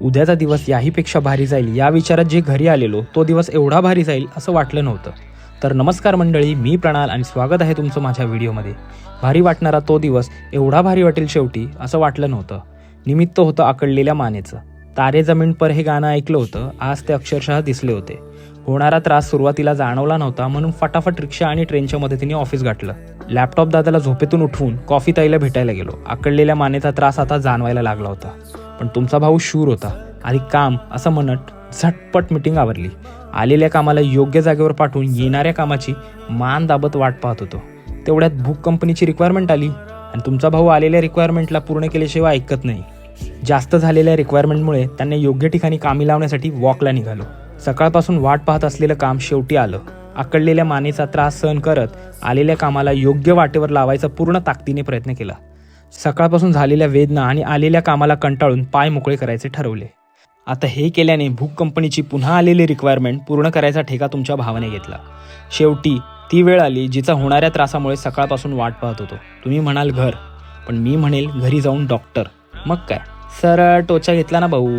उद्याचा दिवस याहीपेक्षा भारी जाईल या विचारात जे घरी आलेलो तो दिवस एवढा भारी जाईल असं वाटलं नव्हतं. तर नमस्कार मंडळी, मी प्रणाल आणि स्वागत आहे तुमचं माझ्या व्हिडिओमध्ये. भारी वाटणारा तो दिवस एवढा भारी वाटेल शेवटी असं वाटलं नव्हतं. निमित्त होतं आकडलेल्या मानेचं. तारे जमीन पर हे गाणं ऐकलं होतं, आज ते अक्षरशः दिसले होते. होणारा त्रास सुरुवातीला जाणवला नव्हता म्हणून फटाफट रिक्षा आणि ट्रेनच्या मदतीने ऑफिस गाठलं. लॅपटॉप दादाला झोपेतून उठवून कॉफी ताईला भेटायला गेलो. आकडलेल्या मानेचा त्रास आता जाणवायला लागला होता. पण तुमचा भाऊ शूर होता. आधी काम असं म्हणत झटपट मिटिंग आवरली. आलेल्या कामाला योग्य जागेवर पाठवून येणाऱ्या कामाची मान दाबत वाट पाहत होतो. तेवढ्यात बुक कंपनीची रिक्वायरमेंट आली आणि तुमचा भाऊ आलेल्या रिक्वायरमेंटला पूर्ण केल्याशिवाय ऐकत नाही. जास्त झालेल्या रिक्वायरमेंटमुळे त्यांना योग्य ठिकाणी कामी लावण्यासाठी वॉकला निघालो. सकाळपासून वाट पाहत असलेलं काम शेवटी आलं. आकडलेल्या मानेचा त्रास सहन करत आलेल्या कामाला योग्य वाटेवर लावायचा पूर्ण ताकदीने प्रयत्न केला. सकाळपासून झालेल्या वेदना आणि आलेल्या कामाला कंटाळून पाय मोकळे करायचे ठरवले. आता हे केल्याने बुक कंपनीची पुन्हा आलेली रिक्वायरमेंट पूर्ण करायचा ठेका तुमच्या भावाने घेतला. शेवटी ती वेळ आली जिचा होणाऱ्या त्रासामुळे सकाळपासून वाट पाहत होतो. तुम्ही म्हणाल घर, पण मी म्हणेल घरी जाऊन डॉक्टर. मग काय, सरळ टोचा घेतला ना भाऊ.